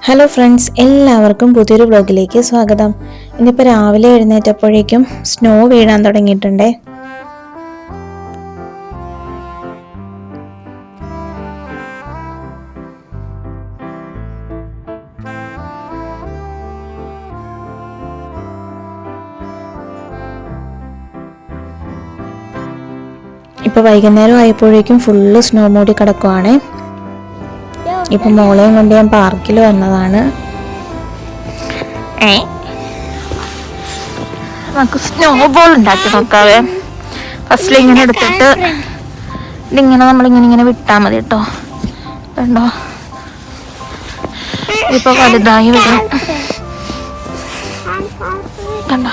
Hello friends, എല്ലാവർക്കും പുതിയൊരു വ്ലോഗിലേക്ക് സ്വാഗതം. ഇന്നിപ്പോൾ രാവിലെ എഴുന്നേറ്റപ്പോഴേക്കും സ്നോ വീഴാൻ തുടങ്ങിയിട്ടുണ്ടേ. ഇപ്പോൾ വൈകുന്നേരം ആയപ്പോഴേക്കും ഫുള്ള് സ്നോ മൂടി കിടക്കുവാണ്. ഇപ്പൊ മോളെയും കൊണ്ട് ഞാൻ പാർക്കിൽ വന്നതാണ്. നമുക്ക് സ്നോ ബോൾ ഉണ്ടാക്കി നോക്കാവേ. ഫസ്റ്റിൽ ഇങ്ങനെ എടുത്തിട്ട് ഇതിങ്ങനെ നമ്മളിങ്ങനെ വിട്ടാൽ മതി കേട്ടോ. കണ്ടോ, ഇപ്പൊ വലുതായി വരും. കണ്ടോ,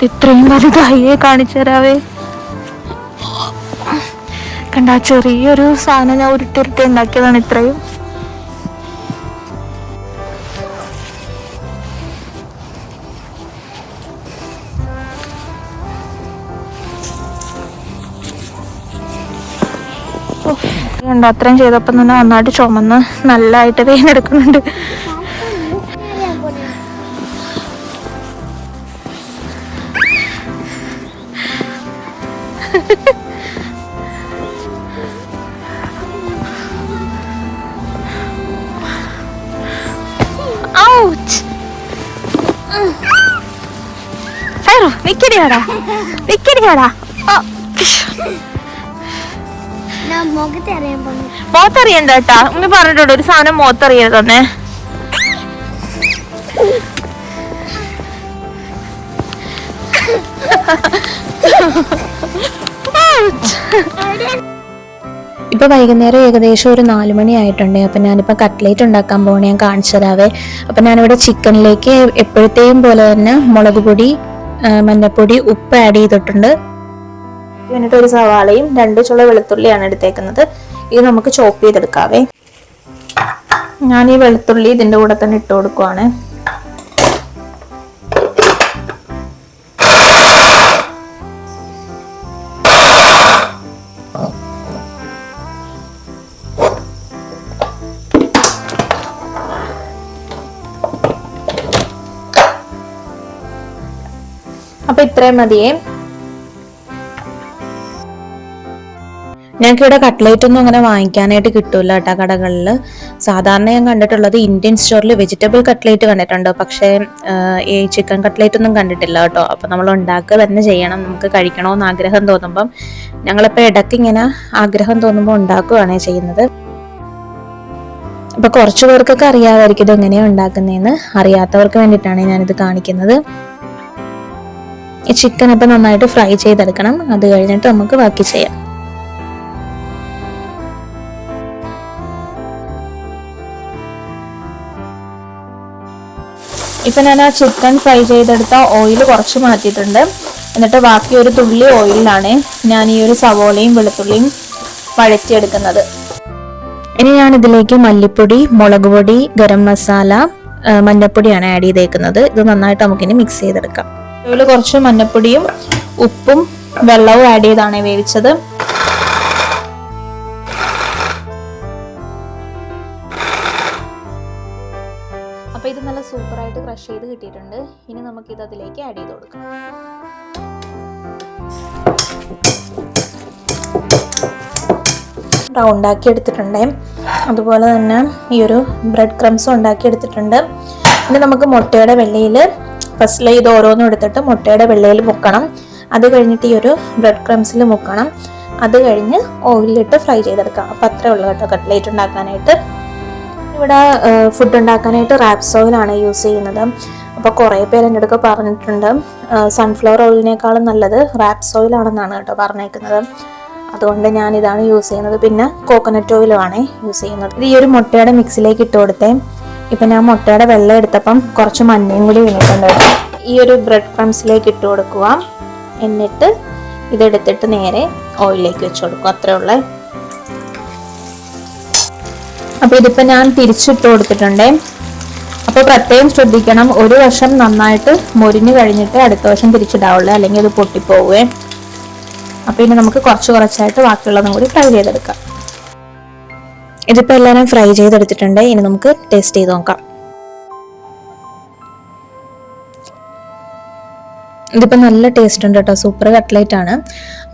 ഇത്രയും വലുതായി കാണിച്ചു തരാവേ. കണ്ട, ചെറിയൊരു സാധനം ഞാൻ ഉരുട്ടി ഉണ്ടാക്കിയതാണ് ഇത്രയും. കണ്ടോ, അത്രയും ചെയ്തപ്പോൾ തന്നെ നന്നായിട്ട് ചുമന്ന് നല്ലതായിട്ട് വേനെടുക്കുന്നുണ്ട്. മോത്തറിയണ്ട കേട്ടാ, ഉമ്മി പറഞ്ഞിട്ടുണ്ട് ഒരു സാധനം മോത്തറിയരുത് തന്നെ. ഇപ്പൊ വൈകുന്നേരം ഏകദേശം ഒരു 4 മണി ആയിട്ടുണ്ട്. അപ്പൊ ഞാനിപ്പോ കട്ട്ലേറ്റ് ഉണ്ടാക്കാൻ പോകണേ, ഞാൻ കാണിച്ചു തരാവേ. അപ്പൊ ഞാനിവിടെ ചിക്കനിലേക്ക് എപ്പോഴത്തെയും പോലെ തന്നെ മുളക് പൊടി, മഞ്ഞപ്പൊടി, ഉപ്പ് ആഡ് ചെയ്തിട്ടുണ്ട്. എന്നിട്ട് ഒരു സവാളയും 2 ചുള വെളുത്തുള്ളിയാണ് എടുത്തേക്കുന്നത്. ഇത് നമുക്ക് ചോപ്പ് ചെയ്തെടുക്കാവേ. ഞാൻ ഈ വെളുത്തുള്ളി ഇതിന്റെ കൂടെ തന്നെ ഇട്ട് കൊടുക്കുവാണ്. അപ്പൊ ഇത്രയും മതിയേ. ഞങ്ങൾക്ക് കട്ട്ലേറ്റ് ഒന്നും അങ്ങനെ വാങ്ങിക്കാനായിട്ട് കിട്ടൂല കേട്ടോ കടകളിൽ. സാധാരണ ഞാൻ കണ്ടിട്ടുള്ളത് ഇന്ത്യൻ സ്റ്റോറിൽ വെജിറ്റബിൾ കട്ട്ലേറ്റ് കണ്ടിട്ടുണ്ട്, പക്ഷേ ഈ ചിക്കൻ കട്ട്ലേറ്റ് ഒന്നും കണ്ടിട്ടില്ല കേട്ടോ. അപ്പൊ നമ്മൾ ഉണ്ടാക്കുക തന്നെ ചെയ്യണം. നമുക്ക് കഴിക്കണമെന്ന് ആഗ്രഹം തോന്നുമ്പം, ഞങ്ങളിപ്പോൾ ഇടയ്ക്ക് ഇങ്ങനെ ആഗ്രഹം തോന്നുമ്പോൾ ഉണ്ടാക്കുകയാണ് ചെയ്യുന്നത്. അപ്പൊ കുറച്ചു പേർക്കൊക്കെ അറിയാമായിരിക്കും ഇത് എങ്ങനെയാണ് ഉണ്ടാക്കുന്നതെന്ന്. അറിയാത്തവർക്ക് വേണ്ടിയിട്ടാണ് ഞാനിത് കാണിക്കുന്നത്. ഈ ചിക്കൻ അപ്പം നന്നായിട്ട് ഫ്രൈ ചെയ്തെടുക്കണം. അത് കഴിഞ്ഞിട്ട് നമുക്ക് ബാക്കി ചെയ്യാം. ഇപ്പൊ ഞാൻ ആ ചിക്കൻ ഫ്രൈ ചെയ്തെടുത്ത ഓയിൽ കുറച്ച് മാറ്റിയിട്ടുണ്ട്. എന്നിട്ട് ബാക്കി ഒരു തുള്ളി ഓയിലാണ് ഞാൻ ഈ ഒരു സവോളയും വെളുത്തുള്ളിയും വഴറ്റിയെടുക്കുന്നത്. ഇനി ഞാൻ ഇതിലേക്ക് മല്ലിപ്പൊടി, മുളക് പൊടി, ഗരം മസാല, മഞ്ഞപ്പൊടിയാണ് ആഡ് ചെയ്തേക്കുന്നത്. ഇത് നന്നായിട്ട് നമുക്കിനി മിക്സ് ചെയ്തെടുക്കാം. ഇതിൽ കുറച്ച് മഞ്ഞപ്പൊടിയും ഉപ്പും വെള്ളവും ആഡ് ചെയ്താണ് വേവിച്ചത്. അപ്പൊ ഇത് നല്ല സൂപ്പറായിട്ട് ക്രഷ് ചെയ്ത് കിട്ടിയിട്ടുണ്ട്. ഇനി നമുക്ക് ഇത് അതിലേക്ക് ആഡ് ചെയ്ത് കൊടുക്കാം. റൗണ്ടാക്കി എടുത്തിട്ടുണ്ട്. അതുപോലെ തന്നെ ഈ ഒരു ബ്രെഡ് ക്രംസും ഉണ്ടാക്കി എടുത്തിട്ടുണ്ട്. ഇനി നമുക്ക് മുട്ടയുടെ വെള്ളയിൽ ഫസ്റ്റിൽ ഇത് ഓരോന്നും എടുത്തിട്ട് മുട്ടയുടെ വെള്ളയിൽ മുക്കണം. അത് കഴിഞ്ഞിട്ട് ഈ ഒരു ബ്രെഡ് ക്രംസിൽ മുക്കണം. അത് കഴിഞ്ഞ് ഓയിലിട്ട് ഫ്രൈ ചെയ്തെടുക്കാം. അപ്പം അത്രേ ഉള്ളൂ കേട്ടോ കട്ട്ലേറ്റ് ഉണ്ടാക്കാനായിട്ട്. ഇവിടെ ഫുഡ് ഉണ്ടാക്കാനായിട്ട് റാപ്സ് ഓയിലാണ് യൂസ് ചെയ്യുന്നത്. അപ്പോൾ കുറേ പേര് എൻ്റെ അടുത്ത് പറഞ്ഞിട്ടുണ്ട് സൺഫ്ലവർ ഓയിലിനേക്കാളും നല്ലത് റാപ്സ് ഓയിലാണെന്നാണ് കേട്ടോ പറഞ്ഞേക്കുന്നത്. അതുകൊണ്ട് ഞാൻ ഇതാണ് യൂസ് ചെയ്യുന്നത്. പിന്നെ കോക്കനട്ട് ഓയിലുമാണ് യൂസ് ചെയ്യുന്നത്. ഇത് ഈ ഒരു മുട്ടയുടെ മിക്സിലേക്ക് ഇട്ട് കൊടുത്തേ. ഇപ്പം ഞാൻ മുട്ടയുടെ വെള്ളം എടുത്തപ്പം കുറച്ച് മഞ്ഞയും കൂടി വീണിട്ടുണ്ട്. ഈ ഒരു ബ്രെഡ് ക്രംസിലേക്ക് ഇട്ട് കൊടുക്കുക. എന്നിട്ട് ഇതെടുത്തിട്ട് നേരെ ഓയിലിലേക്ക് വെച്ച് കൊടുക്കുക. അത്രേ ഉള്ളേ. അപ്പോൾ ഇതിപ്പോൾ ഞാൻ തിരിച്ചിട്ട് കൊടുത്തിട്ടുണ്ട്. അപ്പോൾ പ്രത്യേകം ശ്രദ്ധിക്കണം, ഒരു വശം നന്നായിട്ട് മൊരിഞ്ഞ് കഴിഞ്ഞിട്ട് അടുത്ത വശം തിരിച്ചിടാവുള്ളൂ, അല്ലെങ്കിൽ അത് പൊട്ടിപ്പോവേ. അപ്പോൾ ഇനി നമുക്ക് കുറച്ചായിട്ട് ബാക്കിയുള്ളതും കൂടി ഫ്രൈ ചെയ്തെടുക്കാം. ഇതിപ്പോൾ എല്ലാവരും ഫ്രൈ ചെയ്തെടുത്തിട്ടുണ്ട്. ഇനി നമുക്ക് ടേസ്റ്റ് ചെയ്ത് നോക്കാം. ഇതിപ്പോൾ നല്ല ടേസ്റ്റ് ഉണ്ട് കേട്ടോ, സൂപ്പർ കട്ട്ലേറ്റ് ആണ്.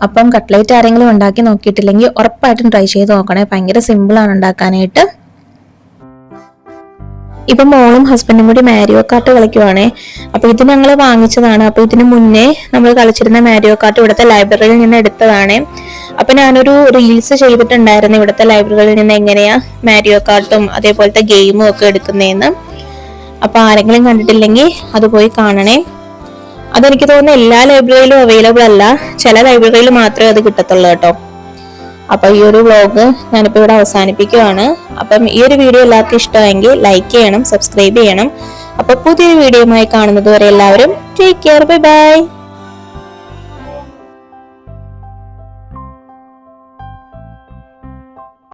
അപ്പം കട്ട്ലേറ്റ് ആരെങ്കിലും ഉണ്ടാക്കി നോക്കിയിട്ടില്ലെങ്കിൽ ഉറപ്പായിട്ടും ട്രൈ ചെയ്ത് നോക്കണേ, ഭയങ്കര സിമ്പിളാണ് ഉണ്ടാക്കാനായിട്ട്. ഇപ്പം മോളും ഹസ്ബൻഡും കൂടി മാരിയോ കാർട്ട് കളിക്കുവാണേ. അപ്പോൾ ഇത് ഞങ്ങൾ വാങ്ങിച്ചതാണ്. അപ്പോൾ ഇതിന് മുന്നേ നമ്മൾ കളിച്ചിരുന്ന മാരിയോ കാർട്ട് ഇവിടുത്തെ ലൈബ്രറിയിൽ നിന്ന് എടുത്തതാണ്. അപ്പൊ ഞാനൊരു റീൽസ് ചെയ്തിട്ടുണ്ടായിരുന്നു ഇവിടുത്തെ ലൈബ്രറിയിൽ നിന്ന് എങ്ങനെയാ മാരിയോ കാർട്ടും അതേപോലത്തെ ഗെയിമും ഒക്കെ എടുക്കുന്നതെന്ന്. അപ്പൊ ആരെങ്കിലും കണ്ടിട്ടില്ലെങ്കിൽ അത് പോയി കാണണേ. അതെനിക്ക് തോന്നുന്നു എല്ലാ ലൈബ്രറിയിലും അവൈലബിൾ അല്ല, ചില ലൈബ്രറിയിൽ മാത്രമേ അത് കിട്ടത്തുള്ളൂ കേട്ടോ. അപ്പൊ ഈ ഒരു വ്ലോഗ് ഞാനിപ്പോ ഇവിടെ അവസാനിപ്പിക്കുകയാണ്. അപ്പം ഈ ഒരു വീഡിയോ എല്ലാവർക്കും ഇഷ്ടമായെങ്കിൽ ലൈക്ക് ചെയ്യണം, സബ്സ്ക്രൈബ് ചെയ്യണം. അപ്പൊ പുതിയൊരു വീഡിയോയുമായി കാണുന്നത് വരെ എല്ലാവരും ടേക്ക് കെയർ, ബൈ ബൈ.